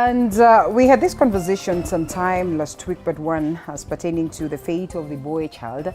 And we had this conversation sometime last week, but one as pertaining to the fate of the boy child.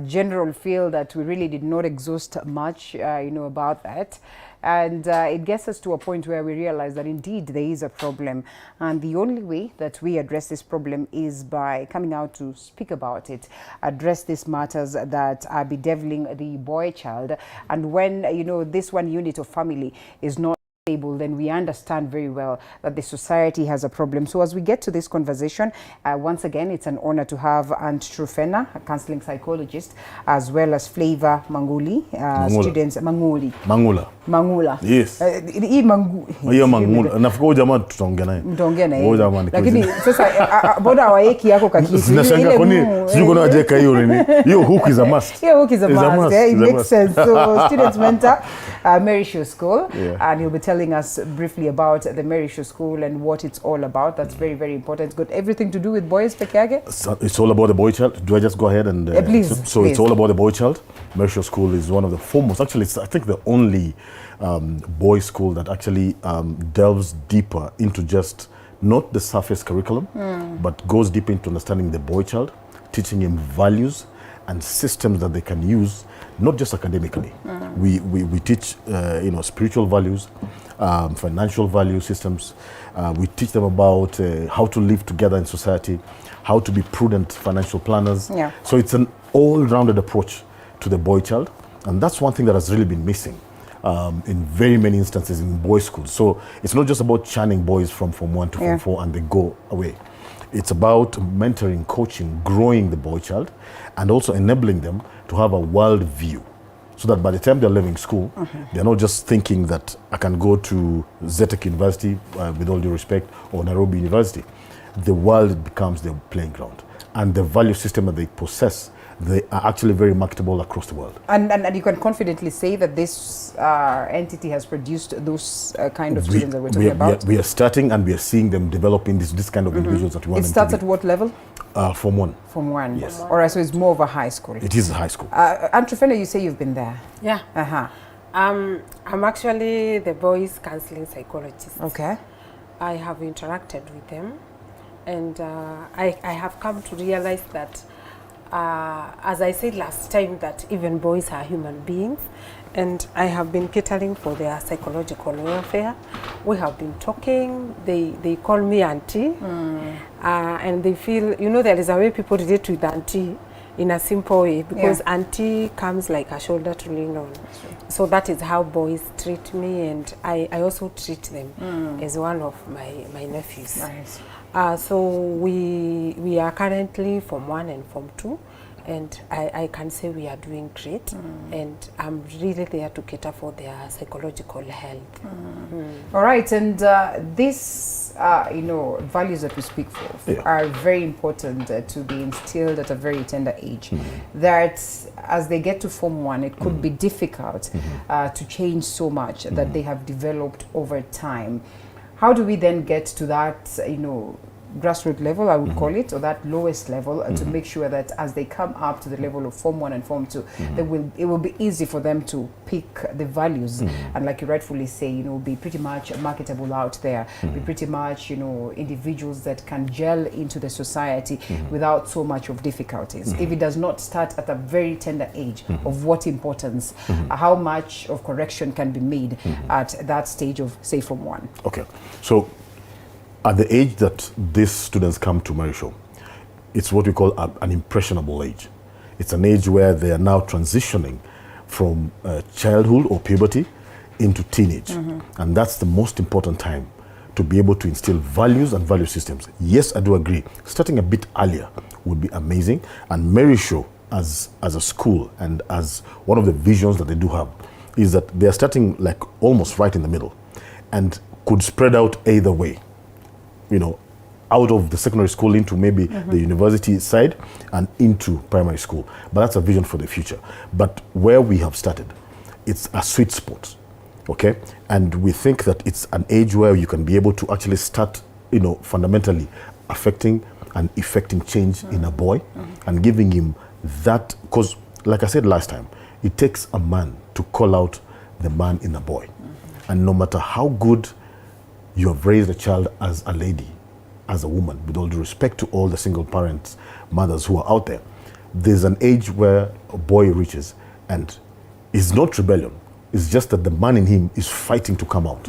General feel that we really did not exhaust much, about that. And it gets us to a point where we realize that indeed there is a problem. And the only way that we address this problem is by coming out to speak about it, address these matters that are bedeviling the boy child. And when, this one unit of family is not stable, then we understand very well that the society has a problem. So as we get to this conversation, once again, it's an honor to have Aunt Trufena, a counseling psychologist, as well as Flavor Manguli, students. Mangula. Yes. Hii Mangula. Nafikiri jamaa tutaongea naye. Mtaongea naye. Lakini sasa boda waeki yako kakitu. Sinashanga kwa nini? Sijui kuna ajeka hiyo nini. Hiyo hook is a must. Hiyo hook is a must. It makes sense. So students mentor, Mary Show School, and he'll be telling us briefly about the Mary Show School and what it's all about. That's very, very important. It's got everything to do with boys, pekee. So it's all about the boy child. Do I just go ahead and please? So it's all about the boy child. Mary Show School is one of the foremost. Actually, it's I think the only boys school that actually delves deeper into just not the surface curriculum, but goes deep into understanding the boy child, teaching him values and systems that they can use, not just academically. We teach spiritual values, financial value systems. We teach them about how to live together in society, how to be prudent financial planners. Yeah. So it's an all-rounded approach to the boy child, and that's one thing that has really been missing in very many instances in boys' schools. So it's not just about churning boys from Form 1 to Form 4 and they go away. It's about mentoring, coaching, growing the boy child, and also enabling them to have a world view, so that by the time they're leaving school, they're not just thinking that I can go to Zetek University, with all due respect, or Nairobi University. The world becomes their playing ground, and the value system that they possess, they are actually very marketable across the world. And you can confidently say that this entity has produced those kind of students that we're talking about? We are starting, and we are seeing them developing this kind of individuals that we want them to be. It starts at what level? Form 1. Form 1. Yes. All right, so it's more of a high school. It is a high school. Aunt Trufena, you say you've been there. Yeah. I'm actually the boys' counseling psychologist. Okay. I have interacted with them, and I have come to realize that, as I said last time, that even boys are human beings, and I have been catering for their psychological welfare. We have been talking. They call me auntie, and they feel, there is a way people relate with auntie in a simple way, because auntie comes like a shoulder to lean on. So that is how boys treat me, and I also treat them as one of my nephews. Nice. So we are currently Form 1 and Form 2, and I can say we are doing great, and I'm really there to cater for their psychological health. All right, and these values that we speak for are very important to be instilled at a very tender age. That as they get to Form 1, it could be difficult to change so much that they have developed over time. How do we then get to that, grassroots level, I would call it, or that lowest level, to make sure that as they come up to the level of Form 1 and Form 2, it will be easy for them to pick the values, and like you rightfully say, be pretty much marketable out there, be pretty much, individuals that can gel into the society without so much of difficulties. If it does not start at a very tender age, of what importance, how much of correction can be made at that stage of, say, Form 1? Okay, so at the age that these students come to Mary Show, it's what we call an impressionable age. It's an age where they are now transitioning from childhood or puberty into teenage. And that's the most important time to be able to instill values and value systems. Yes, I do agree. Starting a bit earlier would be amazing. And Mary Show, as a school and as one of the visions that they do have, is that they are starting like almost right in the middle and could spread out either way. Out of the secondary school into maybe the university side and into primary school. But that's a vision for the future. But where we have started, it's a sweet spot, okay? And we think that it's an age where you can be able to actually start, fundamentally affecting and effecting change in a boy and giving him that, because like I said last time, it takes a man to call out the man in a boy. And no matter how good you have raised a child as a lady, as a woman, with all due respect to all the single parents, mothers who are out there. There's an age where a boy reaches, and it's not rebellion. It's just that the man in him is fighting to come out.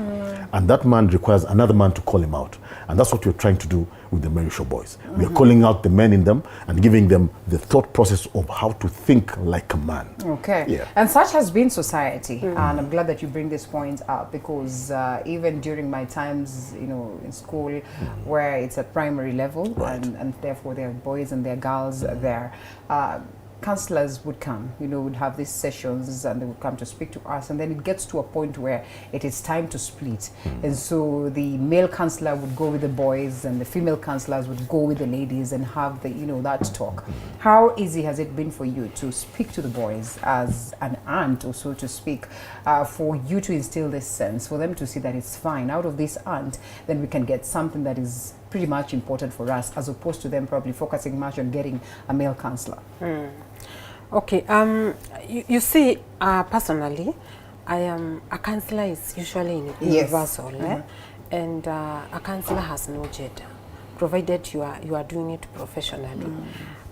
And that man requires another man to call him out. And that's what we're trying to do with the Mary Show boys. We are calling out the men in them and giving them the thought process of how to think like a man. Okay. Yeah. And such has been society. And I'm glad that you bring this point up, because even during my times, in school, where it's at primary level, and therefore there are boys and there are girls there, counselors would come, would have these sessions, and they would come to speak to us, and then it gets to a point where it is time to split. And so the male counselor would go with the boys, and the female counselors would go with the ladies, and have the, that talk. How easy has it been for you to speak to the boys as an aunt, or so to speak, for you to instill this sense, for them to see that it's fine, out of this aunt, then we can get something that is pretty much important for us, as opposed to them probably focusing much on getting a male counselor? Okay, you see, personally, I am a counselor is usually universal, and a counselor has no gender, provided you are doing it professionally.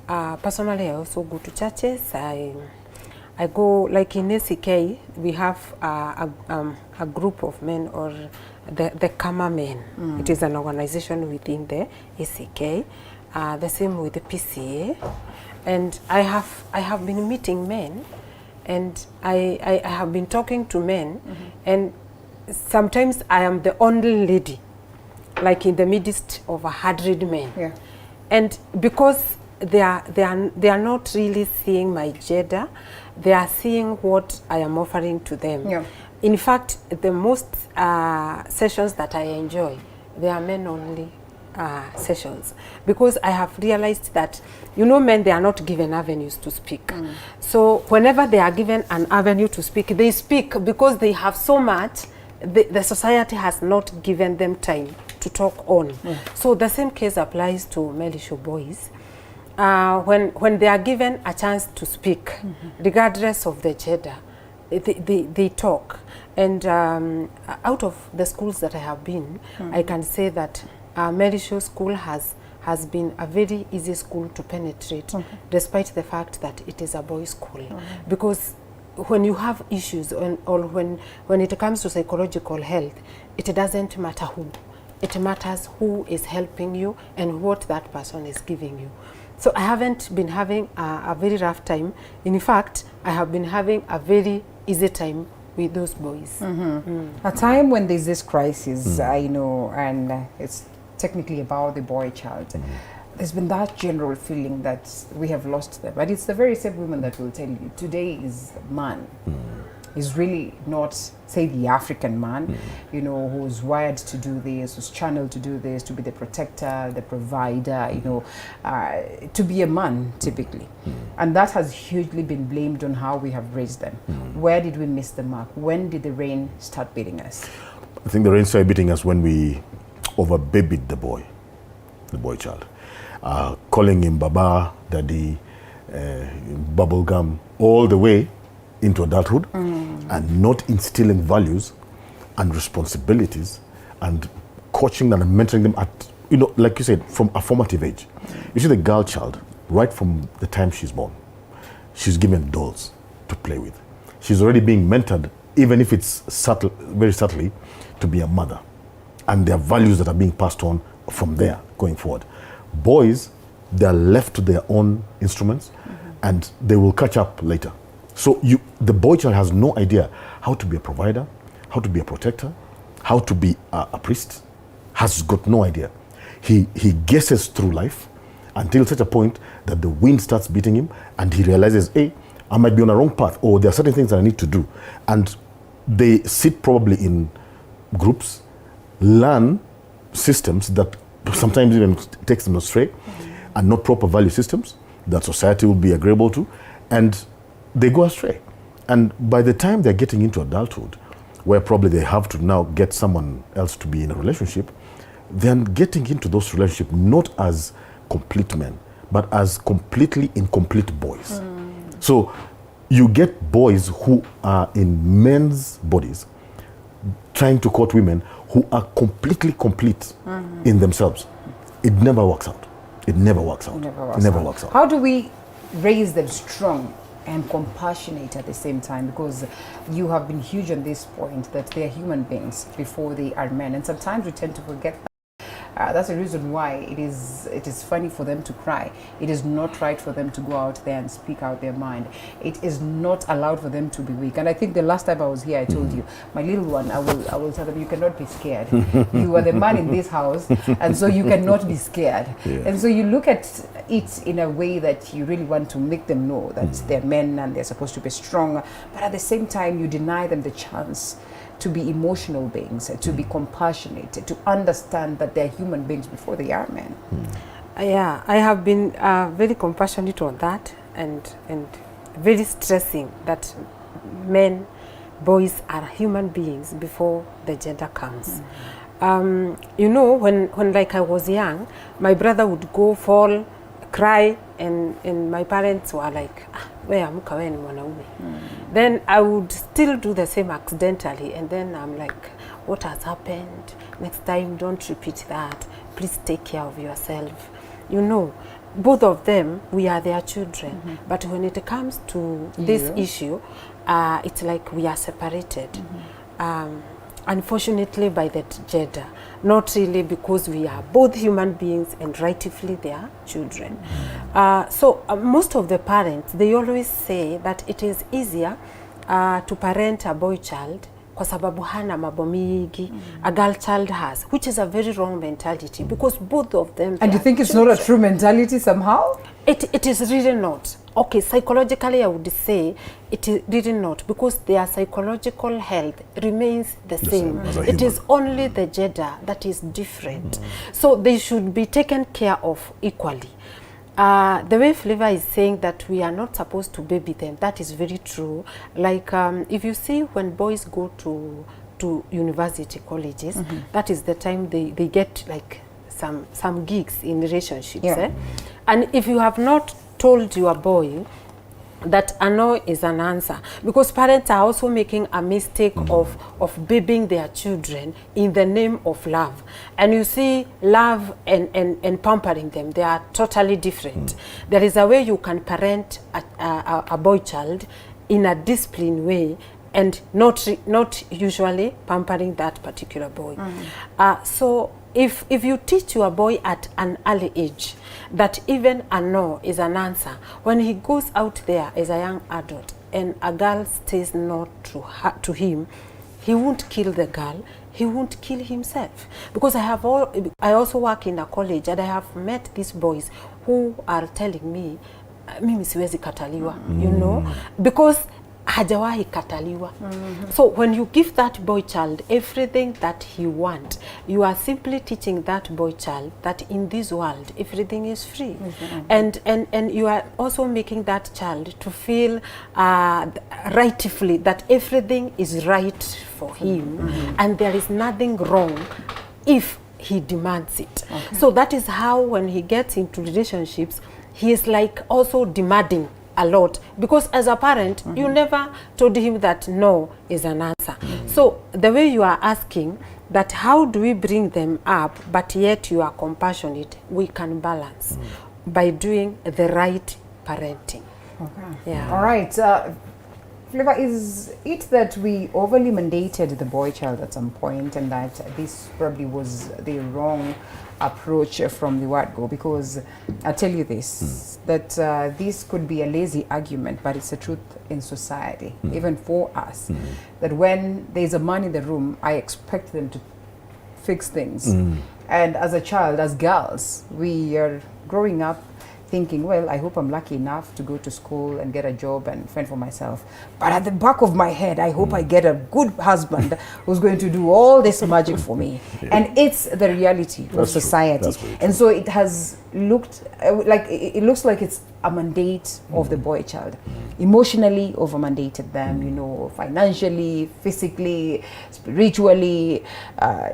Personally, I also go to churches. I go, like in SK, we have a group of men, or the Kama Men. It is an organization within the SK. The same with the PCA. And I have been meeting men, and I have been talking to men, and sometimes I am the only lady, like in the midst of 100 men. Yeah. And because they are not really seeing my gender, they are seeing what I am offering to them. Yeah. In fact, the most sessions that I enjoy, they are men only sessions, because I have realized that men, they are not given avenues to speak. So whenever they are given an avenue to speak, they speak because they have so much. The society has not given them time to talk on. So the same case applies to Mary Show boys. When they are given a chance to speak, regardless of the gender, they talk. And out of the schools that I have been, I can say that Mary Show School has been a very easy school to penetrate, despite the fact that it is a boys' school. Because when you have issues, or when it comes to psychological health, it doesn't matter who. It matters who is helping you and what that person is giving you. So I haven't been having a very rough time. In fact, I have been having a very easy time with those boys. A time when there's this crisis, and it's technically about the boy child. There's been that general feeling that we have lost them. But it's the very same women that will tell you, today is man. Is really not, say, the African man, who's wired to do this, who's channeled to do this, to be the protector, the provider, to be a man, typically. And that has hugely been blamed on how we have raised them. Where did we miss the mark? When did the rain start beating us? I think the rain started beating us when we over-babied the boy child. Calling him Baba, Daddy, bubblegum, all the way into adulthood, and not instilling values and responsibilities and coaching them and mentoring them at, like you said, from a formative age. You see, the girl child, right from the time she's born, she's given dolls to play with. She's already being mentored, even if it's subtle, very subtly, to be a mother. And there are values that are being passed on from there going forward. Boys, they're left to their own instruments, and they will catch up later. So the boy child has no idea how to be a provider, how to be a protector, how to be a priest. Has got no idea. He guesses through life until such a point that the wind starts beating him, and he realizes, hey, I might be on a wrong path, or there are certain things that I need to do. And they sit probably in groups, learn systems that sometimes even takes them astray, and not proper value systems that society will be agreeable to, and they go astray. And by the time they're getting into adulthood, where probably they have to now get someone else to be in a relationship, then getting into those relationships not as complete men, but as completely incomplete boys. So you get boys who are in men's bodies, trying to court women who are completely complete in themselves. It never works out. It never works out. It never works out. How do we raise them strong and compassionate at the same time? Because you have been huge on this point that they are human beings before they are men, and sometimes we tend to forget that. That's the reason why it is funny for them to cry. It is not right for them to go out there and speak out their mind. It is not allowed for them to be weak. And I think the last time I was here, I told you, my little one, I will tell them, you cannot be scared. You are the man in this house, and so you cannot be scared. Yeah. And so you look at it in a way that you really want to make them know that they're men and they're supposed to be strong, but at the same time you deny them the chance to be emotional beings, to be compassionate, to understand that they're human beings before they are men. Yeah, I have been very compassionate on that, and very stressing that boys are human beings before the gender comes. You know, when like I was young, my brother would go fall, cry, and my parents were like, where am I going? Then I would still do the same accidentally, and then I'm like, what has happened? Next time, don't repeat that. Please take care of yourself. You know, both of them, we are their children. But when it comes to this issue, it's like we are separated. Unfortunately, by the gender, not really, because we are both human beings and rightfully they are children. So most of the parents, they always say that it is easier to parent a boy child kwa sababu hana mambo mingi, a girl child has, which is a very wrong mentality, because both of them. And you think it's not a true mentality somehow? It is really not. Okay, psychologically I would say it is really not, because their psychological health remains the same. It is only the gender that is different. So they should be taken care of equally. The way Flavor is saying that we are not supposed to baby them, that is very true. Like if you see when boys go to university colleges, that is the time they get like some gigs in relationships. And if you have not told your boy that a no is an answer, because parents are also making a mistake of babying their children in the name of love. And you see, love and pampering them, they are totally different. There is a way you can parent a boy child in a disciplined way, and not usually pampering that particular boy. So if you teach your boy at an early age that even a no is an answer, when he goes out there as a young adult and a girl says no to him, he won't kill the girl, he won't kill himself. Because I also work in a college, and I have met these boys who are telling me, mimi siwezi kataliwa, you know, because hajawahi kataliwa. So when you give that boy child everything that he wants, you are simply teaching that boy child that in this world everything is free. And you are also making that child to feel rightfully that everything is right for him, and there is nothing wrong if he demands it. So that is how when he gets into relationships, he is like also demanding a lot, because as a parent you never told him that no is an answer. So the way you are asking that how do we bring them up but yet you are compassionate, we can balance by doing the right parenting. All right, Flavor, is it that we overly mandated the boy child at some point, and that this probably was the wrong approach from the word go? Because I'll tell you this, that this could be a lazy argument, but it's a truth in society, even for us, that when there's a man in the room, I expect them to fix things. And as a child, as girls, we are growing up thinking, well, I hope I'm lucky enough to go to school and get a job and fend for myself. But at the back of my head, I hope I get a good husband who's going to do all this magic for me. And it's the reality of society. And so it has looked like, it looks like it's a mandate of the boy child. Emotionally over-mandated them, you know, financially, physically, spiritually,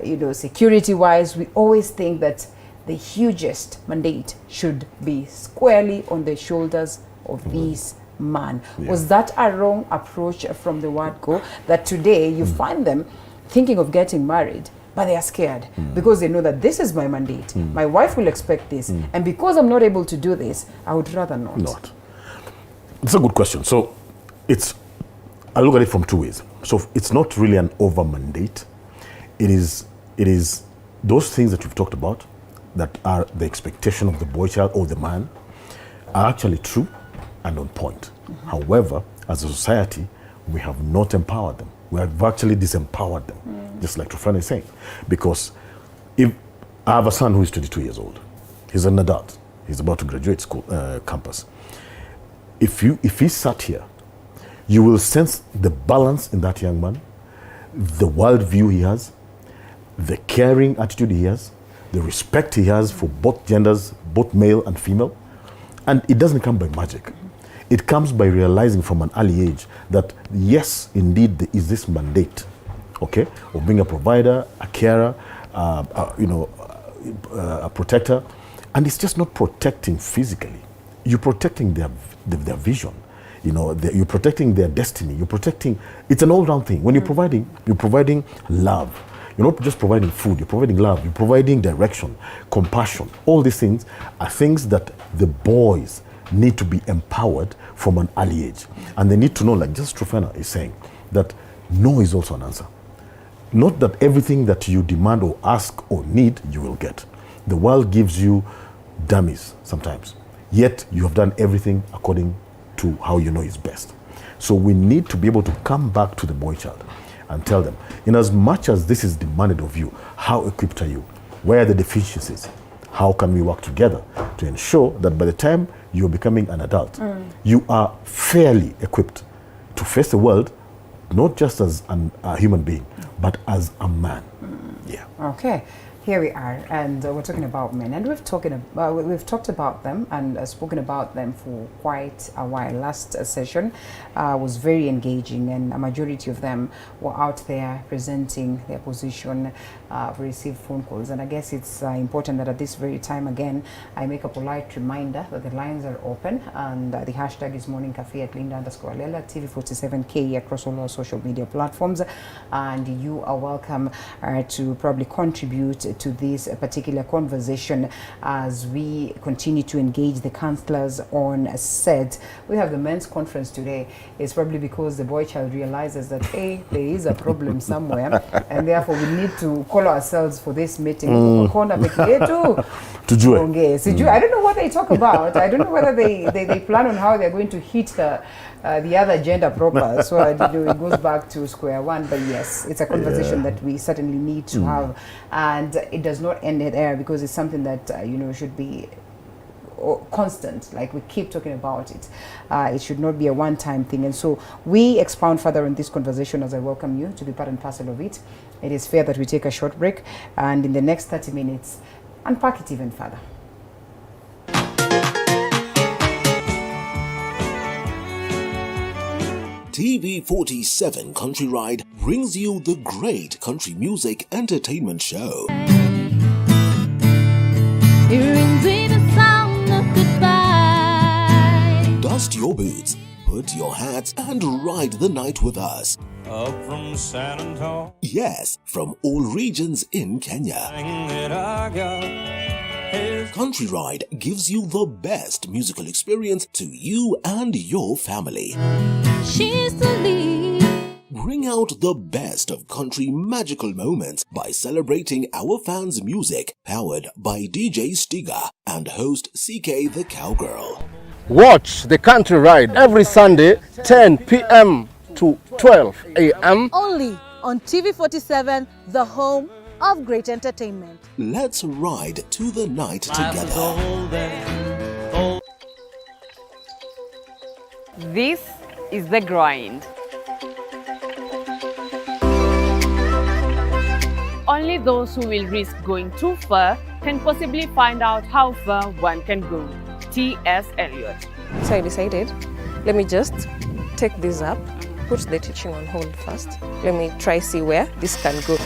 you know, security-wise. We always think that the hugest mandate should be squarely on the shoulders of these man. Was that a wrong approach from the word go, that today you find them thinking of getting married, but they are scared because they know that this is my mandate. My wife will expect this. And because I'm not able to do this, I would rather not. It's a good question. So I look at it from two ways. So it's not really an over mandate. It is those things that we've talked about that are the expectation of the boy child or the man are actually true and on point. However, as a society, we have not empowered them. We have actually disempowered them, just like Trofana is saying. Because if I have a son who is 22 years old, he's an adult, he's about to graduate school campus. If he sat here, you will sense the balance in that young man, the worldview he has, the caring attitude he has, the respect he has for both genders, both male and female. And it doesn't come by magic. It comes by realizing from an early age that yes, indeed, there is this mandate, okay, of being a provider, a carer, a protector. And it's just not protecting physically. You're protecting their vision. You're protecting their destiny. You're protecting, it's an all-round thing. When you're providing love. You're not just providing food, you're providing love, you're providing direction, compassion. All these things are things that the boys need to be empowered from an early age. And they need to know, like just Trofana is saying, that no is also an answer. Not that everything that you demand or ask or need, you will get. The world gives you dummies sometimes. Yet you have done everything according to how you know is best. So we need to be able to come back to the boy child and tell them, in as much as this is demanded of you, how equipped are you? Where are the deficiencies? How can we work together to ensure that by the time you're becoming an adult, you are fairly equipped to face the world, not just as a human being, but as a man. Yeah. Okay. Here we are, and we're talking about men, and we've talked about them and spoken about them for quite a while. Last session was very engaging, and a majority of them were out there presenting their position. We received phone calls, and I guess it's important that at this very time again, I make a polite reminder that the lines are open, and the hashtag is Morning Cafe at Linda_Lela, TV47K across all our social media platforms, and you are welcome to probably contribute to this particular conversation as we continue to engage the counselors on set. We have the men's conference today. It's probably because the boy child realizes that, hey, there is a problem somewhere, and therefore we need to call ourselves for this meeting. I don't know what they talk about. I don't know whether they plan on how they're going to hit the other gender proper. So it goes back to square one. But yes, it's a conversation that we certainly need to have, and it does not end there because it's something that should be constant. Like we keep talking about it. It should not be a one-time thing. And so we expound further on this conversation as I welcome you to be part and parcel of it. It is fair that we take a short break, and in the next 30 minutes, unpack it even further. TV47 Country Ride brings you the great country music entertainment show. Dust your boots, put your hats, and ride the night with us. Up from San Antonio. Yes, from all regions in Kenya. Country Ride gives you the best musical experience to you and your family. She's the lead. Bring out the best of country magical moments by celebrating our fans' music, powered by DJ Stiga and host CK the Cowgirl. Watch the Country Ride every Sunday, 10 p.m. to 12 a.m. Only on TV47, the home of great entertainment. Let's ride to the night together. This is The Grind. Only those who will risk going too far can possibly find out how far one can go. T.S. Eliot. So I decided, let me just take this up, put the teaching on hold first. Let me try see where this can go.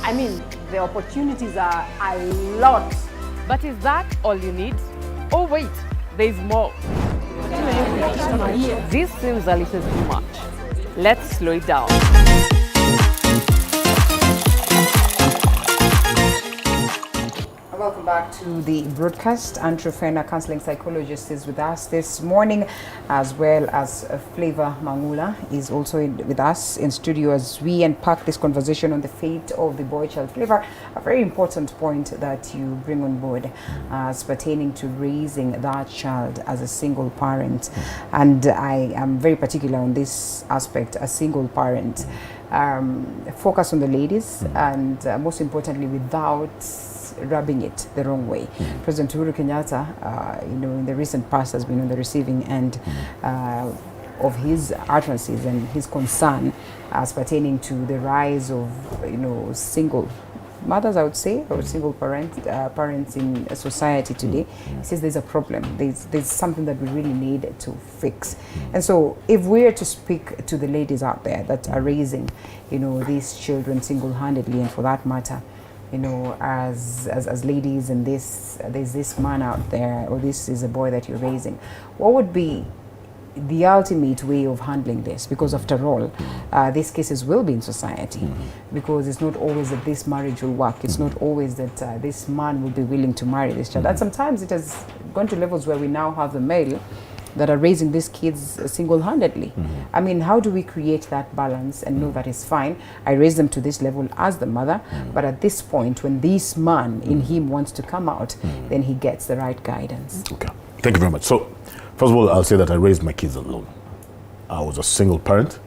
I mean, the opportunities are a lot. But is that all you need? Oh wait, there's more. This seems a little too much. Let's slow it down. welcome back to the broadcast. Andrew Fena, counseling psychologist, is with us this morning, as well as Flavor Mangula is also with us in studio as we unpack this conversation on the fate of the boy child. Flavor, a very important point that you bring on board as pertaining to raising that child as a single parent. And I am very particular on this aspect, a single parent. Focus on the ladies and most importantly, without rubbing it the wrong way. President Uhuru Kenyatta, in the recent past has been on the receiving end of his utterances and his concern as pertaining to the rise of, single mothers, I would say, or single parents in society today. He says there's a problem. There's something that we really need to fix. And so if we're to speak to the ladies out there that are raising, these children single-handedly, and for that matter, as ladies, and there's this man out there, or this is a boy that you're raising, what would be the ultimate way of handling this? Because after all, these cases will be in society, because it's not always that this marriage will work. It's not always that this man will be willing to marry this child. And sometimes it has gone to levels where we now have the male that are raising these kids single-handedly. I mean, how do we create that balance and know that it's fine? I raise them to this level as the mother, but at this point, when this man in him wants to come out, then he gets the right guidance. Okay, thank you very much. So, first of all, I'll say that I raised my kids alone. I was a single parent.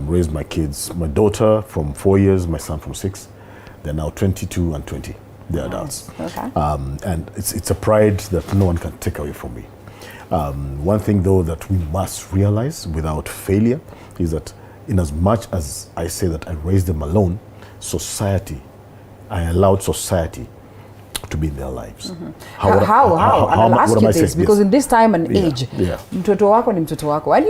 Raised my kids, my daughter from 4 years, my son from 6. They're now 22 and 20. They're adults. And it's a pride that no one can take away from me. One thing, though, that we must realize without failure is that in as much as I say that I raised them alone, I allowed society to be in their lives. How? And I'll ask you this, because in this time and age, mtoto wako ni mtoto wako. And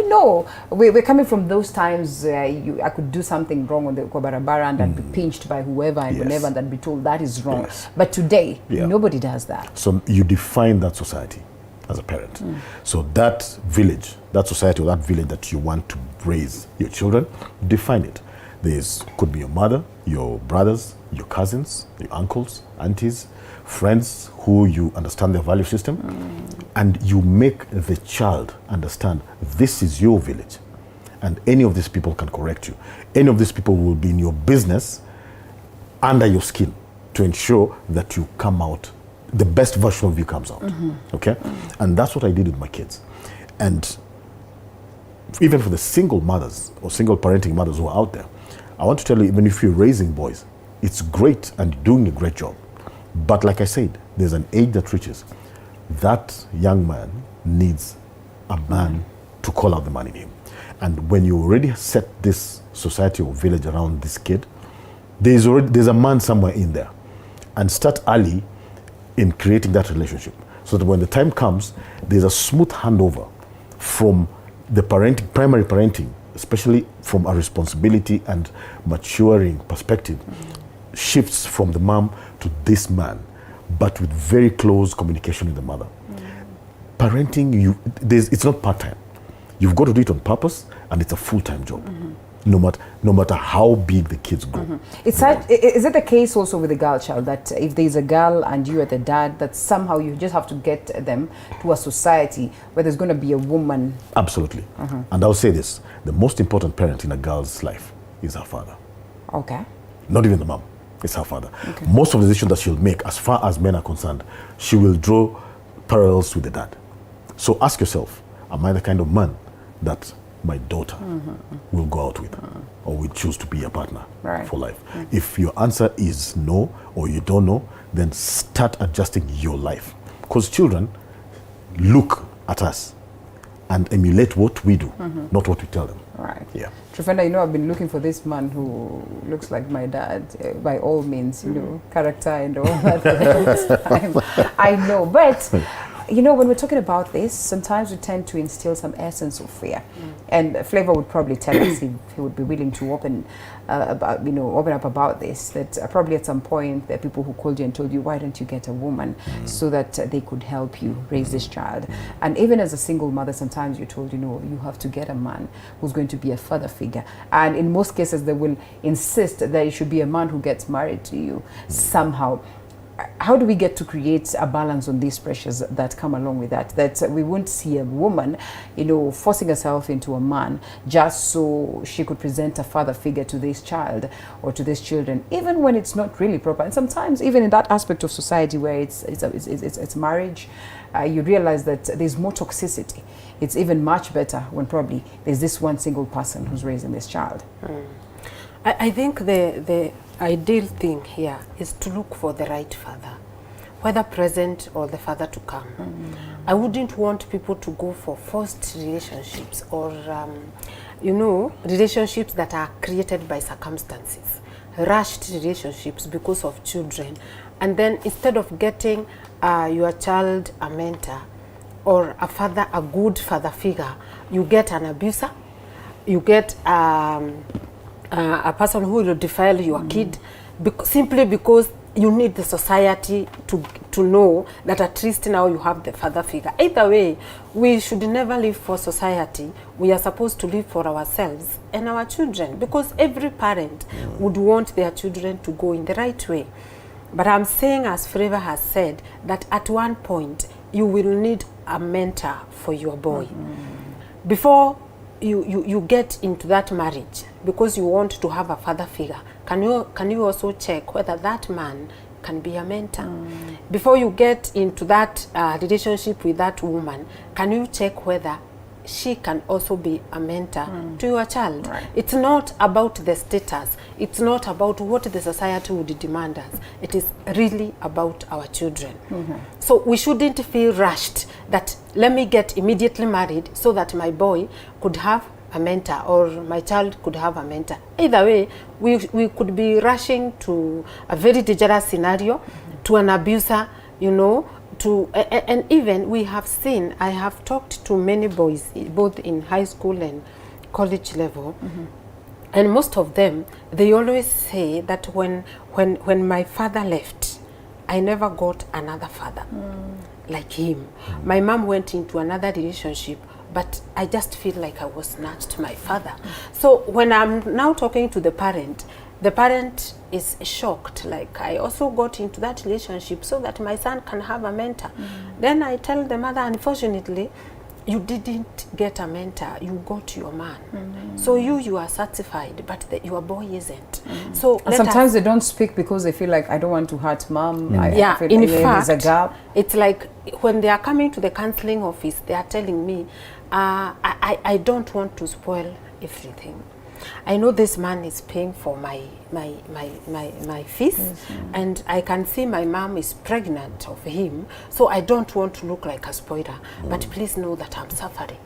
we're coming from those times I could do something wrong on the barabara and I'd be pinched by whoever and whenever, and I'd be told that is wrong. But today, nobody does that. So you define that society as a parent. So that village, that society, or that village that you want to raise your children, define it. Could be your mother, your brothers, your cousins, your uncles, aunties, friends who you understand their value system, and you make the child understand this is your village, and any of these people can correct you. Any of these people will be in your business, under your skin, to ensure that you come out, the best version of you comes out. Okay? And that's what I did with my kids. And even for the single mothers or single parenting mothers who are out there, I want to tell you, even if you're raising boys, it's great and doing a great job. But like I said, there's an age that reaches. That young man needs a man to call out the man in him. And when you already set this society or village around this kid, there's a man somewhere in there. And start early in creating that relationship, so that when the time comes, there's a smooth handover from the primary parenting, especially from a responsibility and maturing perspective, shifts from the mom to this man, but with very close communication with the mother. Parenting, it's not part-time. You've got to do it on purpose, and it's a full-time job. No matter how big the kids grow. Is it the case also with the girl child, that if there's a girl and you are the dad, that somehow you just have to get them to a society where there's going to be a woman? Absolutely. And I'll say this, the most important parent in a girl's life is her father. Okay. Not even the mom, it's her father. Most of the decisions that she'll make, as far as men are concerned, she will draw parallels with the dad. So ask yourself, am I the kind of man that my daughter will go out with, or will choose to be a partner for life? If your answer is no, or you don't know, then start adjusting your life. Because children look at us and emulate what we do, not what we tell them. Yeah. Trifenda, I've been looking for this man who looks like my dad, by all means, character and all that for the time. I know, but when we're talking about this, sometimes we tend to instill some essence of fear. And Flavor would probably tell us, if he would be willing to open up about this, that probably at some point there are people who called you and told you, why don't you get a woman so that they could help you raise this child? And even as a single mother, sometimes you're told, you have to get a man who's going to be a father figure. And in most cases, they will insist that it should be a man who gets married to you somehow. how do we get to create a balance on these pressures that come along with that? That we won't see a woman, forcing herself into a man just so she could present a father figure to this child or to these children, even when it's not really proper. And sometimes, even in that aspect of society where it's marriage, you realize that there's more toxicity. It's even much better when probably there's this one single person who's raising this child. I think the ideal thing here is to look for the right father, whether present or the father to come. I wouldn't want people to go for forced relationships or, relationships that are created by circumstances, rushed relationships because of children. And then instead of getting your child a mentor or a good father figure, you get an abuser, you get a person who will defile your kid simply because you need the society to know that at least now you have the father figure. Either way, we should never live for society. We are supposed to live for ourselves and our children, because every parent would want their children to go in the right way. But I'm saying, as Flavor has said, that at one point you will need a mentor for your boy. Before you get into that marriage, because you want to have a father figure, can you also check whether that man can be a mentor? Before you get into that relationship with that woman, can you check whether she can also be a mentor to your child? Right. It's not about the status. It's not about what the society would demand us. It is really about our children. So we shouldn't feel rushed that let me get immediately married so that my boy could have a mentor or my child could have a mentor. Either way, we could be rushing to a very dangerous scenario, to an abuser, and even we have seen, I have talked to many boys, both in high school and college level, and most of them, they always say that when my father left, I never got another father like him. My mom went into another relationship, but I just feel like I was snatched my father. So when I'm now talking to the parent is shocked, like I also got into that relationship so that my son can have a mentor. Then I tell the mother, unfortunately, you didn't get a mentor, you got your man. So you are satisfied, but your boy isn't. So and sometimes they don't speak because they feel like, I don't want to hurt mom. I feel in like fact, there's a gap. It's like when they are coming to the counseling office, they are telling me, I don't want to spoil everything. I know this man is paying for my fees, and I can see my mom is pregnant of him, so I don't want to look like a spoiler, but please know that I'm suffering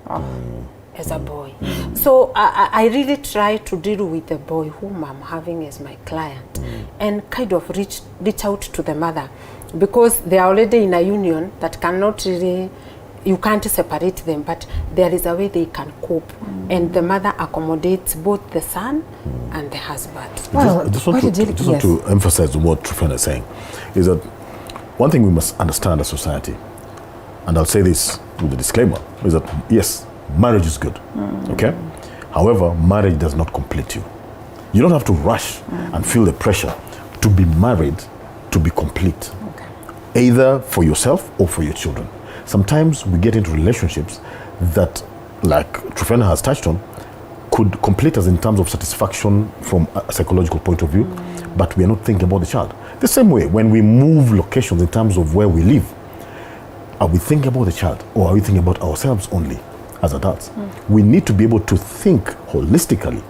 as a boy. So I really try to deal with the boy whom I'm having as my client and kind of reach out to the mother, because they are already in a union that cannot really, you can't separate them, but there is a way they can cope, and the mother accommodates both the son and the husband. I just want to emphasize what Trufena is saying, is that one thing we must understand as society, and I'll say this with a disclaimer, is that yes, marriage is good, okay? However, marriage does not complete you. You don't have to rush and feel the pressure to be married to be complete, either for yourself or for your children. Sometimes we get into relationships that, like Trufena has touched on, could complete us in terms of satisfaction from a psychological point of view, but we are not thinking about the child. The same way, when we move locations in terms of where we live, are we thinking about the child, or are we thinking about ourselves only as adults? We need to be able to think holistically.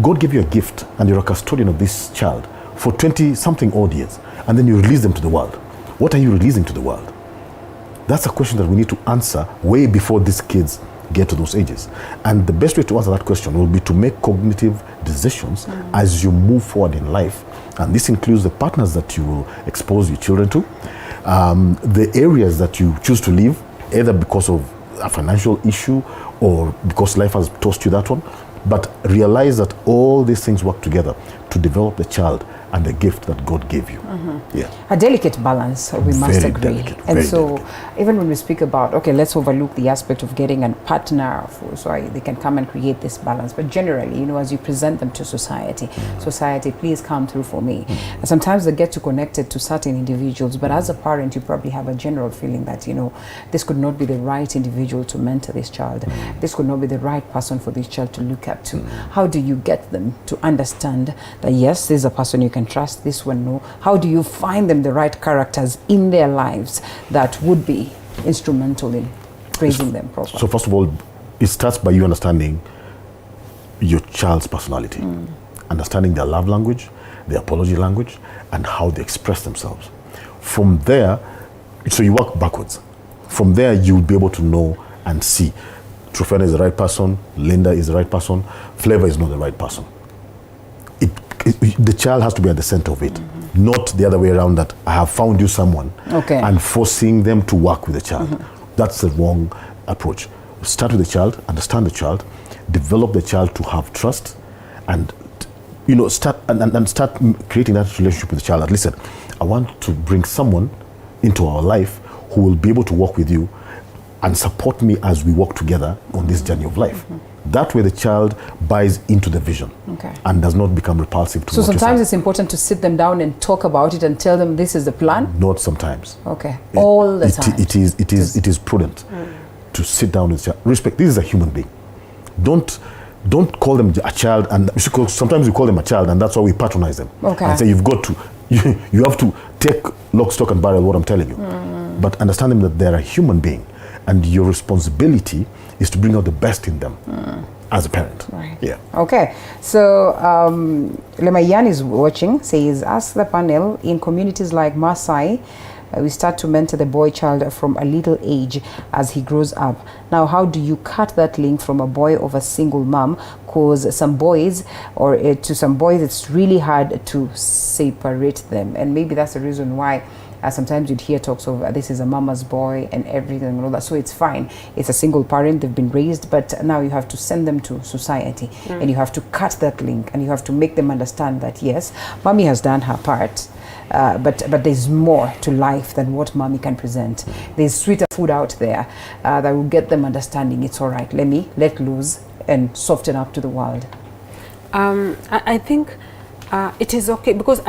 God gave you a gift, and you're a custodian of this child for 20-something odd years, and then you release them to the world. What are you releasing to the world? That's a question that we need to answer way before these kids get to those ages. And the best way to answer that question will be to make cognitive decisions as you move forward in life. And this includes the partners that you will expose your children to, the areas that you choose to live, either because of a financial issue or because life has tossed you that one. But realize that all these things work together to develop the child and the gift that God gave you. Yeah. A delicate balance, we must Very agree. delicate, And very so, delicate. even when we speak about, okay, let's overlook the aspect of getting a partner so they can come and create this balance. But generally, as you present them to society, society, please come through for me. And sometimes they get too connected to certain individuals, but as a parent, you probably have a general feeling that, this could not be the right individual to mentor this child. This could not be the right person for this child to look up to. How do you get them to understand that, yes, this is a person you can trust, this one no? How do you find them the right characters in their lives that would be instrumental in raising them properly? So first of all, it starts by you understanding your child's personality, understanding their love language, their apology language, and how they express themselves. From there, so you work backwards. From there, you'll be able to know and see Trofena is the right person, Linda is the right person, Flavor is not the right person. The child has to be at the center of it, not the other way around, that I have found you someone and forcing them to work with the child. That's the wrong approach. Start with the child, understand the child, develop the child to have trust, and start creating that relationship with the child. Listen, I want to bring someone into our life who will be able to work with you and support me as we walk together on this journey of life. That way the child buys into the vision and does not become repulsive to So sometimes it's important to sit them down and talk about it and tell them this is the plan? Not sometimes. Okay. All the time. It is prudent to sit down with the child. Respect, this is a human being. Don't call them a child, and sometimes we call them a child, and that's why we patronize them. And say you have to take lock, stock and barrel what I'm telling you. But understand them that they're a human being, and your responsibility is to bring out the best in them as a parent. Right. Yeah. Okay. So Lemayan is watching, says, ask the panel, in communities like Maasai, we start to mentor the boy child from a little age as he grows up. Now, how do you cut that link from a boy of a single mom? Because some boys, to some boys, it's really hard to separate them. And maybe that's the reason why sometimes you'd hear talks of this is a mama's boy and everything and all that. So it's fine. It's a single parent, they've been raised, but now you have to send them to society and you have to cut that link and you have to make them understand that, yes, mommy has done her part. But there's more to life than what mommy can present. There's sweeter food out there that will get them understanding it's all right. Let loose and soften up to the world. I think it is okay because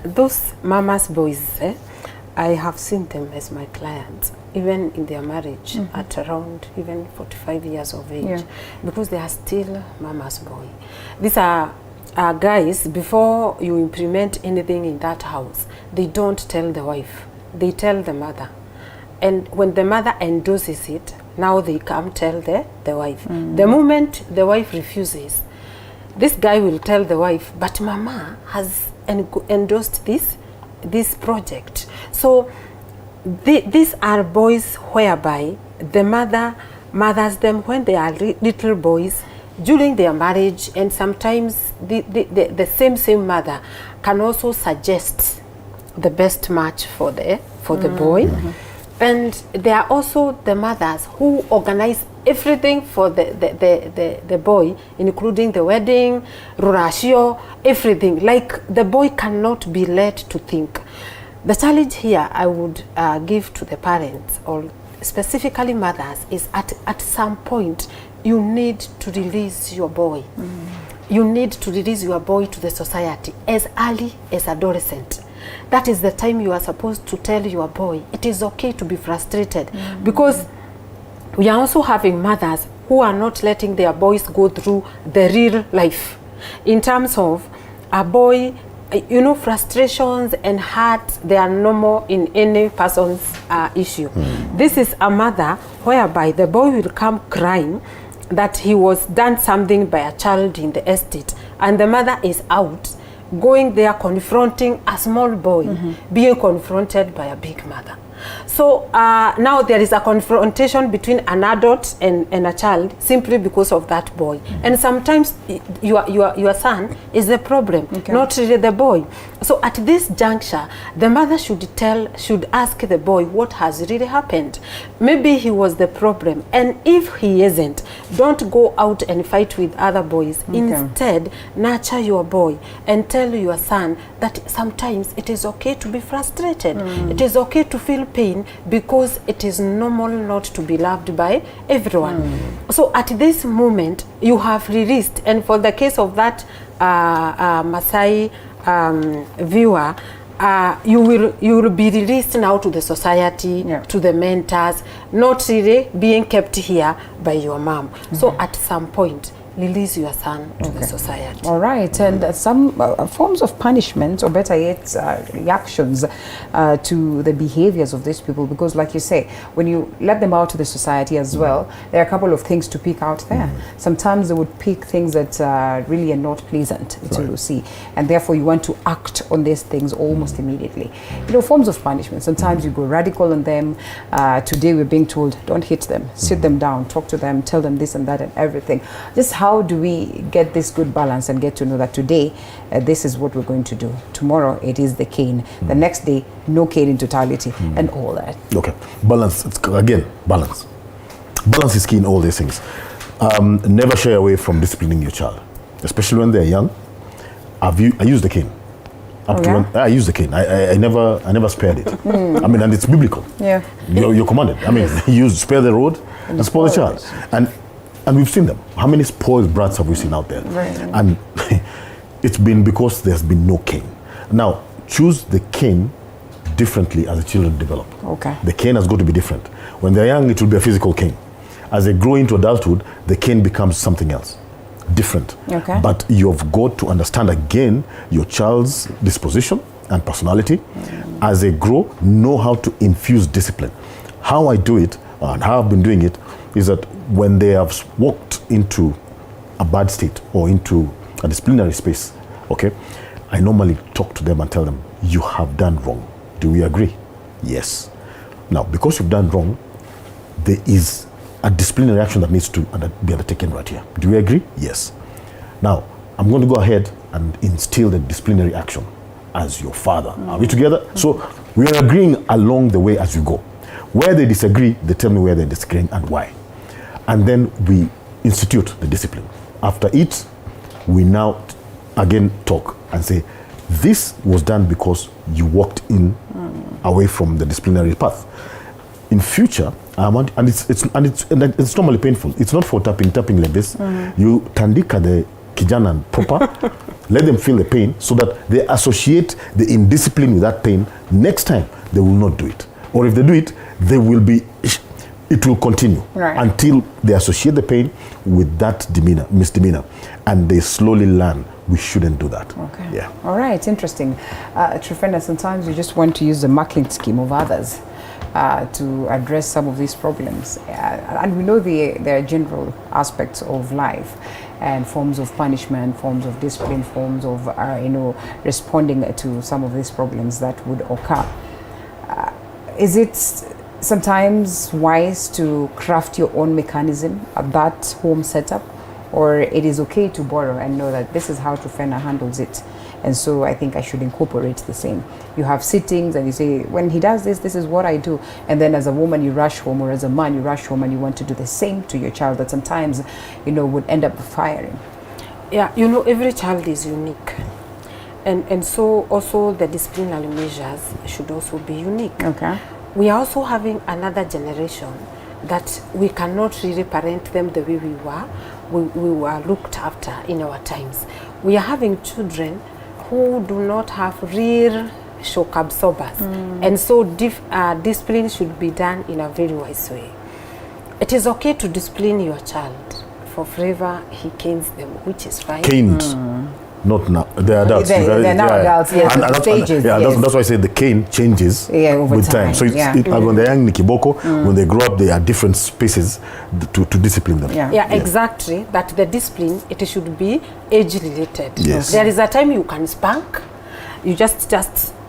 those mama's boys, I have seen them as my clients, even in their marriage at around even 45 years of age, because they are still mama's boy. These are guys, before you implement anything in that house, they don't tell the wife, they tell the mother. And when the mother endorses it, now they come tell the wife. The moment the wife refuses, this guy will tell the wife, but mama has endorsed this project. So these are boys whereby the mother mothers them when they are little boys during their marriage, and sometimes the same mother can also suggest the best match for the boy. And there are also the mothers who organize everything for the boy, including the wedding, rurashio, everything. Like the boy cannot be led to think. The challenge here I would give to the parents, or specifically mothers, is at some point you need to release your boy. You need to release your boy to the society as early as adolescent. That is the time you are supposed to tell your boy it is okay to be frustrated, because we are also having mothers who are not letting their boys go through the real life. In terms of a boy, frustrations and hurt, they are normal in any person's issue. This is a mother whereby the boy will come crying that he was done something by a child in the estate, and the mother is out going there confronting a small boy being confronted by a big mother. So now there is a confrontation between an adult and a child simply because of that boy. And sometimes your son is the problem, not really the boy. So at this juncture, the mother should ask the boy what has really happened. Maybe he was the problem, and if he isn't, don't go out and fight with other boys. Instead, nurture your boy and tell your son that sometimes it is okay to be frustrated. It is okay to feel pain, because it is normal not to be loved by everyone. So at this moment, you have released, and for the case of that Maasai viewer, you will be released now to the society, to the mentors, not really being kept here by your mom. So at some point, release your son to the society. All right, and some forms of punishment, or better yet, reactions to the behaviors of these people, because like you say, when you let them out to the society as well, there are a couple of things to pick out there. Sometimes they would pick things that really are not pleasant to see, and therefore you want to act on these things almost immediately. You know, forms of punishment, sometimes you go radical on them. Today we're being told, don't hit them, sit them down, talk to them, tell them this and that and everything. Just how do we get this good balance and get to know that today this is what we're going to do, tomorrow it is the cane, the next day no cane in totality, and all that? Okay, balance. Again, balance is key in all these things. Never shy away from disciplining your child, especially when they're young. I use the cane. I use the cane. I never spared it. I mean, and it's biblical. You're commanded. I mean, you spare the rod and spoil the child. And we've seen them. How many spoiled brats have we seen out there? And it's been because there's been no cane. Now, choose the cane differently as the children develop. The cane has got to be different. When they're young, it will be a physical cane. As they grow into adulthood, the cane becomes something else, different. But you've got to understand again your child's disposition and personality. As they grow, know how to infuse discipline. How I do it, and how I've been doing it, is that when they have walked into a bad state or into a disciplinary space, I normally talk to them and tell them, you have done wrong. Do we agree? Yes. Now, because you've done wrong, there is a disciplinary action that needs to be undertaken right here. Do we agree? Yes. Now, I'm going to go ahead and instill the disciplinary action as your father. Are we together? So we are agreeing along the way as you go. Where they disagree, they tell me where they're disagreeing and why. And then we institute the discipline. After it, we now again talk and say, this was done because you walked in away from the disciplinary path. In future, and it's normally painful. It's not for tapping like this. You tandika the kijana proper, let them feel the pain so that they associate the indiscipline with that pain. Next time, they will not do it. Or if they do it, it will continue until they associate the pain with that misdemeanor, and they slowly learn we shouldn't do that. All right, interesting. Trifenda, sometimes you just want to use the marking scheme of others to address some of these problems, and we know there are general aspects of life and forms of punishment, forms of discipline, forms of responding to some of these problems that would occur. Is it sometimes wise to craft your own mechanism at that home setup, or it is okay to borrow and know that this is how Trifena handles it, and so I think I should incorporate the same? You have sittings and you say, when he does this, this is what I do, and then as a woman you rush home, or as a man you rush home and you want to do the same to your child, that sometimes would end up firing. Every child is unique, and so also the disciplinary measures should also be unique. We are also having another generation that we cannot really parent them the way we were looked after in our times. We are having children who do not have real shock absorbers, and so discipline should be done in a very wise way. It is okay to discipline your child for forever he canes them, which is fine. Caned. Not now. They're adults. They're now adults, yes. And stages, that's why I say the cane changes with time. So when they're young, Nikiboko, when they grow up, there are different spaces to discipline them. Exactly. That the discipline, it should be age related. Yes. There is a time you can spank. You just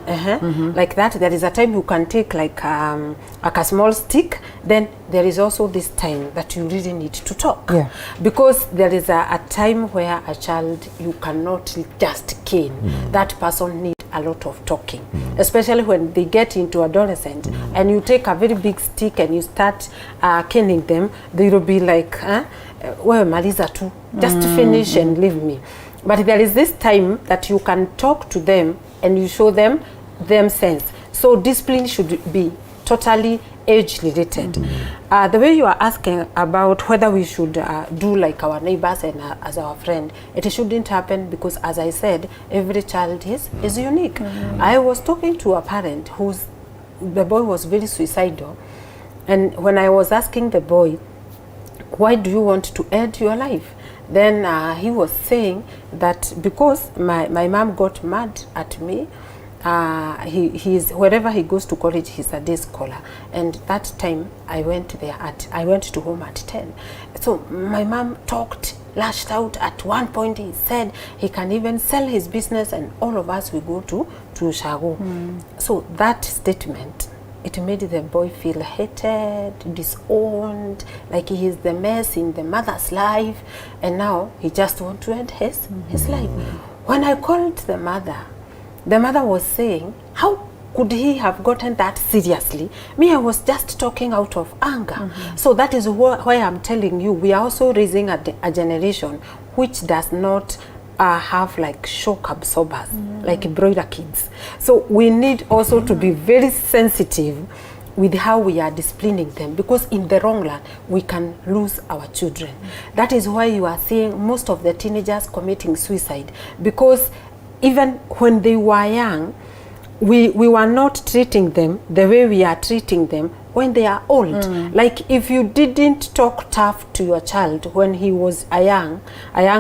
like that. There is a time you can take like a small stick. Then there is also this time that you really need to talk, because there is a time where a child, you cannot just cane. That person needs a lot of talking, especially when they get into adolescent, and you take a very big stick and you start caning them. They will be like, well, Maliza too, just finish and leave me. But there is this time that you can talk to them and you show them sense. So discipline should be totally age related. The way you are asking about whether we should do like our neighbors and as our friend, it shouldn't happen, because as I said, every child is unique. I was talking to a parent the boy was very suicidal, and when I was asking the boy, why do you want to end your life? Then he was saying that because my mom got mad at me. Wherever he goes to college, he's a day scholar, and that time I went to home at 10. So my mom lashed out. At one point he said he can even sell his business and all of us will go to Shago. So that statement, it made the boy feel hated, disowned, like he is the mess in the mother's life, and now he just wants to end his life. When I called the mother was saying, how could he have gotten that seriously? Me, I was just talking out of anger. So that is why I'm telling you, we are also raising a generation which does not have like shock absorbers, like broiler kids. So we need also to be very sensitive with how we are disciplining them, because in the wrong run, we can lose our children. That is why you are seeing most of the teenagers committing suicide, because even when they were young, we were not treating them the way we are treating them when they are old. Like if you didn't talk tough to your child when he was a young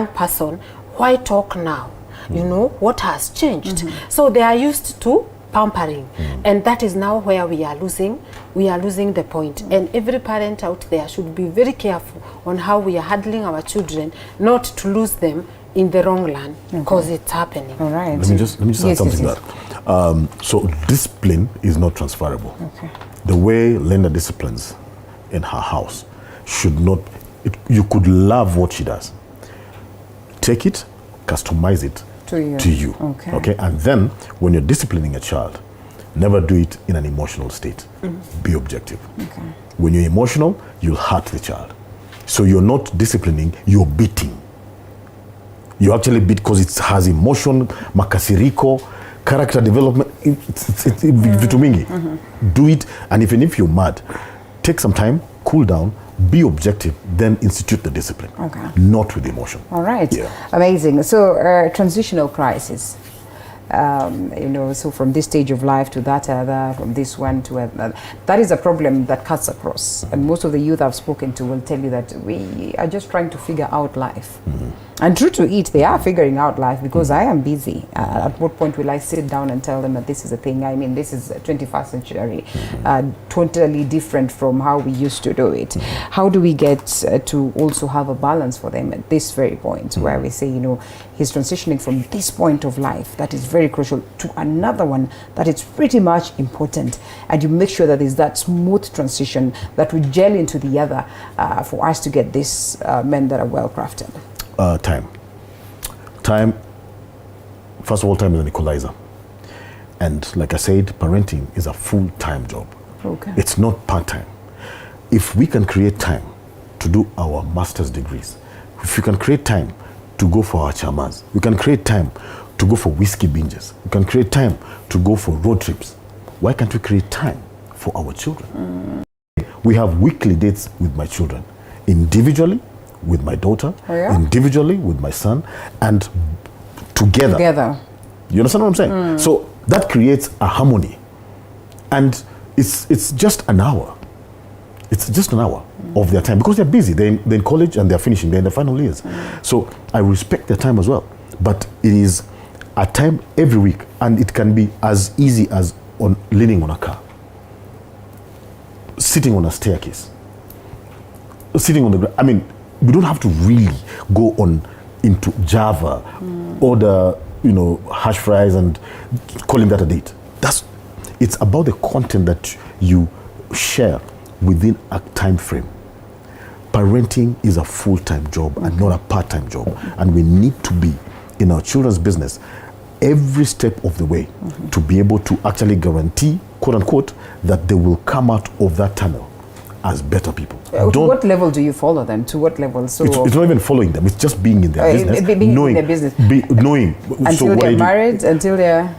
person, why talk now? You know, what has changed? So they are used to pampering, and that is now where we are losing the point. And every parent out there should be very careful on how we are handling our children, not to lose them in the wrong land, because it's happening. All right. Let me just add something to that. So discipline is not transferable. The way Linda disciplines in her house should not. You could love what she does. Take it, customize it to you. Okay. And then when you're disciplining a child, never do it in an emotional state. Be objective. When you're emotional, you'll hurt the child. So you're not disciplining, you're beating. You actually beat because it has emotion, makasiriko, character development. It's vitu mingi. Do it, and even if you're mad, take some time, cool down, be objective, then institute the discipline. Not with emotion. All right. Amazing. So transitional crisis. You know, so from this stage of life to that other, from this one to another. That is a problem that cuts across. And most of the youth I've spoken to will tell you that we are just trying to figure out life. And true to it, they are figuring out life, because I am busy. At what point will I sit down and tell them that this is a thing? I mean, this is 21st century, totally different from how we used to do it. How do we get to also have a balance for them at this very point, where we say, you know, he's transitioning from this point of life that is very crucial to another one that is pretty much important, and you make sure that there's that smooth transition that we gel into the other for us to get these men that are well crafted. Time. First of all, time is an equalizer. And like I said, parenting is a full-time job. It's not part-time. If we can create time to do our master's degrees, if we can create time to go for our chamas, we can create time to go for whiskey binges, we can create time to go for road trips, why can't we create time for our children? We have weekly dates with my children, individually with my daughter, individually with my son, and together. You understand what I'm saying? So that creates a harmony, and it's just an hour. It's just an hour of their time, because they're busy. They're in college and they're finishing. They're in their final years. So I respect their time as well. But it is a time every week, and it can be as easy as leaning on a car, sitting on a staircase, sitting on the ground. I mean, we don't have to really go into Java, order, hash fries and call him that a date. It's about the content that you share within a time frame. Parenting is a full-time job and not a part-time job, and we need to be in our children's business every step of the way to be able to actually guarantee, quote unquote, that they will come out of that tunnel as better people. To what level do you follow them? To what level? So it's not even following them, it's just being in their business. Knowing in their business. Knowing. Until so they're married, until they're...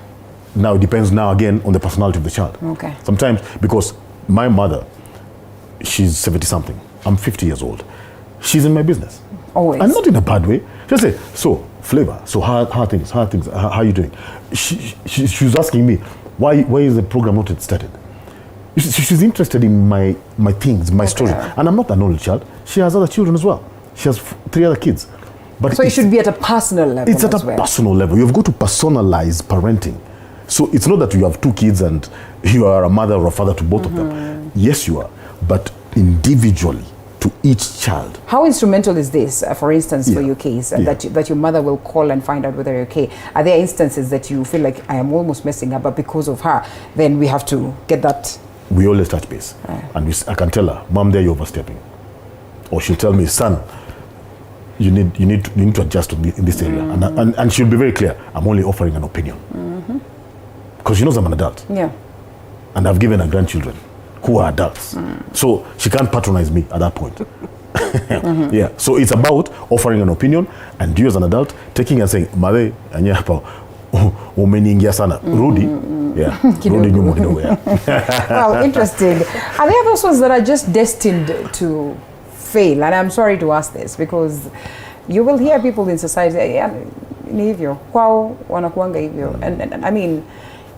Now it depends now again on the personality of the child. Okay. Sometimes, because my mother, she's 70 something, I'm 50 years old. She's in my business. Always. And not in a bad way. She'll say, so, Flavor, so how are things, how are you doing? She was asking me, why is the program not started? She's interested in my things, my story. And I'm not an only child. She has other children as well. She has 3 other kids. But so it should be at a personal level. It's at a personal level. You've got to personalize parenting. So it's not that you have 2 kids and you are a mother or a father to both of them. Yes, you are. But individually to each child. How instrumental is this, for instance, for your case, that your mother will call and find out whether you're okay? Are there instances that you feel like I am almost messing up, but because of her, then we have to get that? We always touch base. And I can tell her, Mom, there you're overstepping. Or she'll tell me, son, you need to adjust in this area. And she'll be very clear, I'm only offering an opinion. Because she knows I'm an adult. Yeah. And I've given her grandchildren who are adults. So she can't patronize me at that point. Yeah. So it's about offering an opinion, and you as an adult taking and saying, Mare, anyapa, umeningia sana. Rudy. Yeah. Rudy nyumo, yeah. Well, interesting. Are there those ones that are just destined to fail? And I'm sorry to ask this, because you will hear people in society say, yeah, ni hivyo, kwao wanakuanga hivyo. And I mean,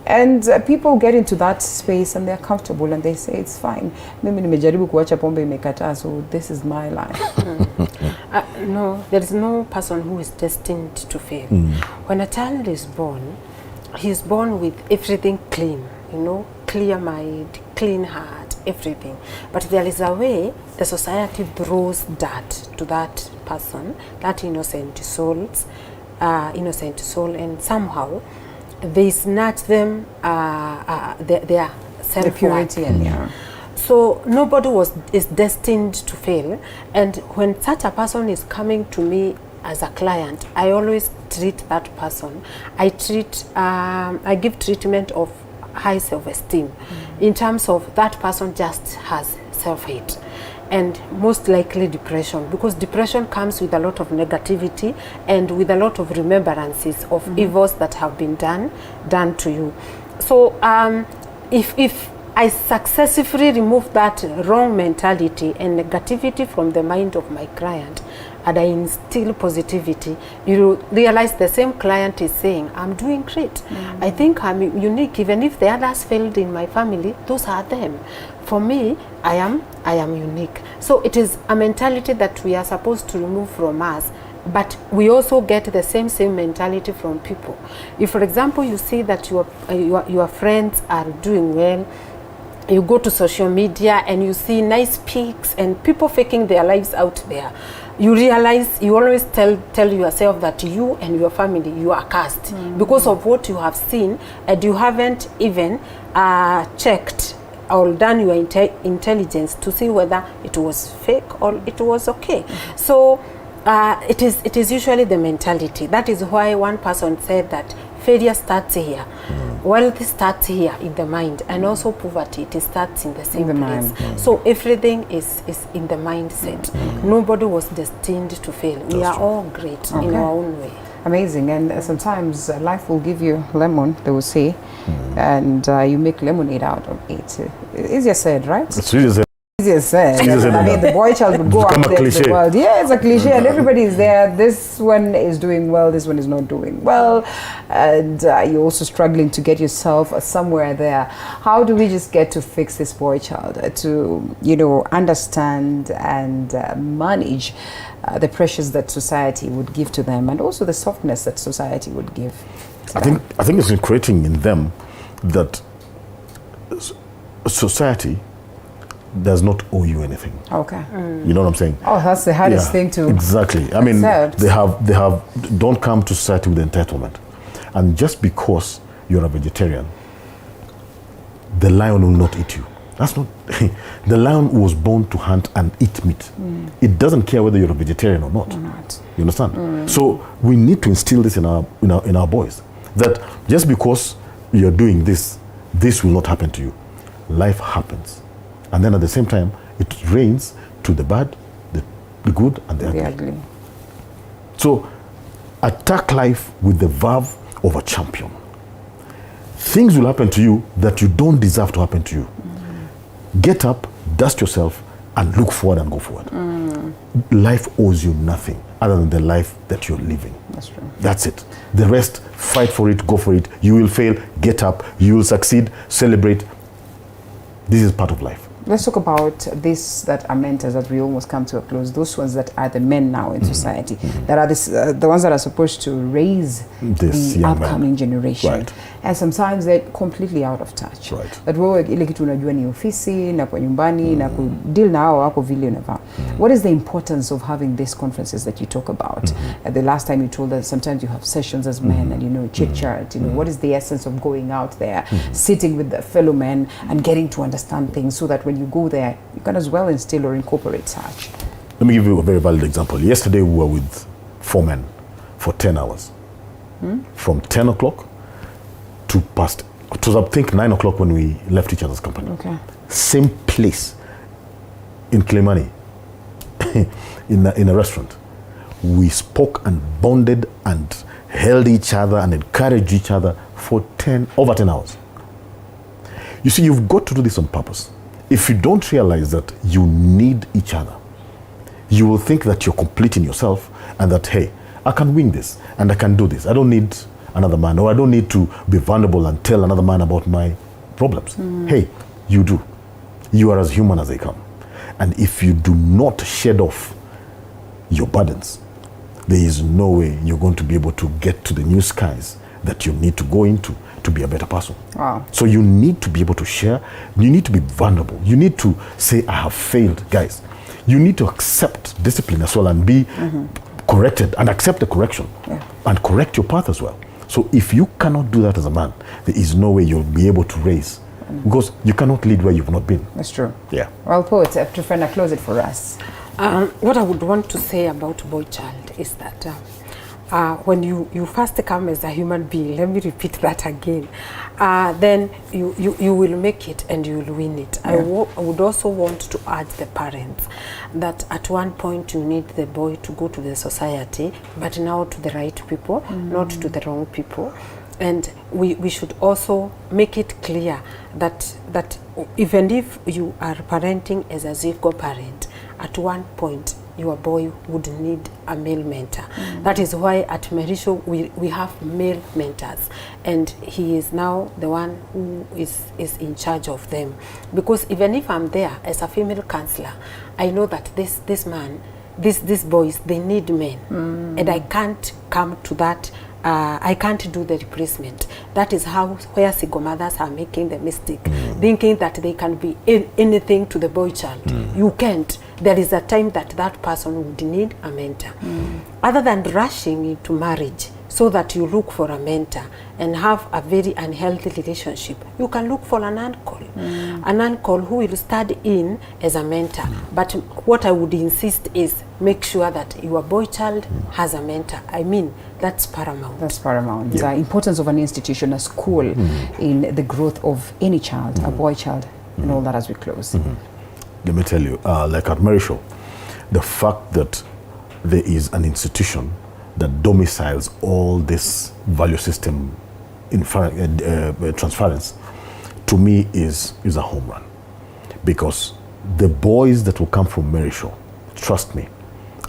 and people get into that space and they're comfortable and they say it's fine. Mimi nimejaribu kuacha pombe imekataa, so this is my life. No, there is no person who is destined to fail. When a child is born, he's born with everything clean, clear mind, clean heart, everything. But there is a way the society throws dirt to that person, that innocent soul, and somehow they snatch them their self-purity. So nobody is destined to fail. And when such a person is coming to me as a client, I always treat that person. I give treatment of high self-esteem in terms of that person just has self-hate. And most likely depression, because depression comes with a lot of negativity and with a lot of remembrances of evils that have been done to you. So if I successfully remove that wrong mentality and negativity from the mind of my client, and I instill positivity, you realize the same client is saying, I'm doing great. I think I'm unique. Even if the others failed in my family, those are them. For me, I am unique. So it is a mentality that we are supposed to remove from us, but we also get the same mentality from people. If, for example, you see that your friends are doing well, you go to social media and you see nice pics and people faking their lives out there, you realize, you always tell yourself that you and your family, you are cursed because of what you have seen, and you haven't even checked or done your intelligence to see whether it was fake or it was okay. So it is usually the mentality. That is why one person said that failure starts here. Wealth starts here in the mind, and also poverty, it starts in the same place. So everything is in the mindset. Nobody was destined to fail. We are all great in our own way. Amazing. And sometimes life will give you lemon, they will say, and you make lemonade out of it. Easier said, right? It's really said. Easier said. I mean, the boy child would go out there in the world. Yeah, it's a cliche, and everybody is there. This one is doing well, this one is not doing well, and you're also struggling to get yourself somewhere there. How do we just get to fix this boy child to, understand and manage the pressures that society would give to them, and also the softness that society would give to them? I think it's in creating in them that society does not owe you anything. Okay. You know what I'm saying? Oh, that's the hardest thing to exactly. I mean, accept. they have don't come to society with entitlement. And just because you're a vegetarian the lion will not eat you. That's not, the lion was born to hunt and eat meat. It doesn't care whether you're a vegetarian or not. You understand? So we need to instill this in our boys, that just because you're doing this, this will not happen to you. Life happens. And then at the same time, it rains to the bad, the good, and the ugly. So attack life with the verve of a champion. Things will happen to you that you don't deserve to happen to you. Get up, dust yourself, and look forward and go forward. Life owes you nothing other than the life that you're living. That's true. That's it. The rest, fight for it, go for it. You will fail, get up, you will succeed, celebrate. This is part of life. Let's talk about this that are mentors that we almost come to a close. Those ones that are the men now in society, that are the ones that are supposed to raise the upcoming generation. Right. And sometimes they're completely out of touch. Right. That wewe ile kitu unajua ni ofisi na kwa nyumbani na ku deal na hao wako vile unavaa. What is the importance of having these conferences that you talk about? The last time you told us sometimes you have sessions as men and chit chat. What is the essence of going out there, sitting with the fellow men and getting to understand things so that when you go there, you can as well instill or incorporate such. Let me give you a very valid example. Yesterday we were with 4 men for 10 hours. From 10 o'clock to past, it was I think 9 o'clock when we left each other's company. Okay. Same place in Clemani, in a restaurant. We spoke and bonded and held each other and encouraged each other for over 10 hours. You see, you've got to do this on purpose. If you don't realize that you need each other, you will think that you're complete in yourself and that, hey, I can win this and I can do this. I don't need another man, or I don't need to be vulnerable and tell another man about my problems. Hey, you do. You are as human as they come. And if you do not shed off your burdens, there is no way you're going to be able to get to the new skies that you need to go into to be a better person. Wow. So you need to be able to share. You need to be vulnerable. You need to say, I have failed, guys. You need to accept discipline as well and be corrected and accept the correction and correct your path as well. So if you cannot do that as a man, there is no way you'll be able to raise, because you cannot lead where you've not been. That's true. Yeah. Well, poet, Trifena, close it for us. What I would want to say about Boychild is that when you first come as a human being, let me repeat that again, then you will make it and you will win it. I would also want to urge the parents that at one point you need the boy to go to the society, but now to the right people, not to the wrong people. And we should also make it clear that even if you are parenting as a Zivgo parent, at one point your boy would need a male mentor. That is why at Merisho we have male mentors, and he is now the one who is in charge of them. Because even if I'm there as a female counselor, I know that this man, these boys, they need men, and I can't come to that. I can't do the replacement. That is where single mothers are making the mistake, thinking that they can be anything to the boy child. You can't. There is a time that person would need a mentor. Other than rushing into marriage so that you look for a mentor and have a very unhealthy relationship, you can look for an uncle. An uncle who will stand in as a mentor. But what I would insist is make sure that your boy child has a mentor. I mean, that's paramount. That's paramount. The importance of an institution, a school, in the growth of any child, a boy child, and all that as we close. Let me tell you, like at Merisho, the fact that there is an institution that domiciles all this value system transference, to me is a home run. Because the boys that will come from Merisho, trust me,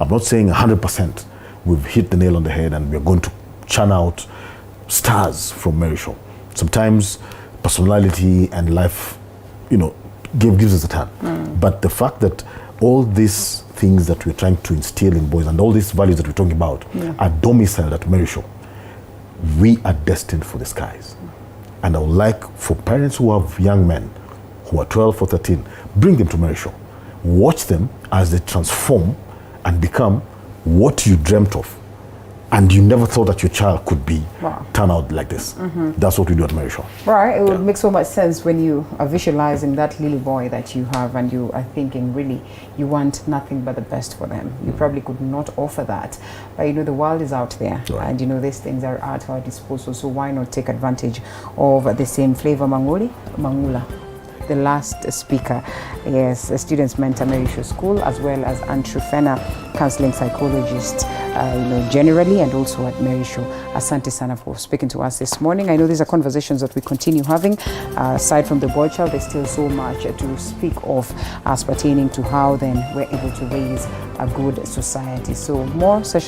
I'm not saying 100% we've hit the nail on the head and we're going to churn out stars from Merisho. Sometimes personality and life, gives us a turn. But the fact that all these things that we're trying to instill in boys and all these values that we're talking about are domiciled at Merisho, we are destined for the skies. And I would like for parents who have young men who are 12 or 13, bring them to Merisho. Watch them as they transform and become what you dreamt of and you never thought that your child could be Wow. turn out like this. That's what we do at Mary Shaw. Right, it would make so much sense when you are visualizing that little boy that you have and you are thinking really you want nothing but the best for them. You probably could not offer that, but you know the world is out there, Right. and you know these things are at our disposal, so why not take advantage of the same flavor. Mangula, the last speaker, yes, a students mentor Mary Shaw School, as well as entrepreneur, counseling psychologist, generally, and also at Mary Shaw. Asante sana for speaking to us this morning. I know these are conversations that we continue having. Aside from the Boychild, there's still so much to speak of as pertaining to how then we're able to raise a good society. So more sessions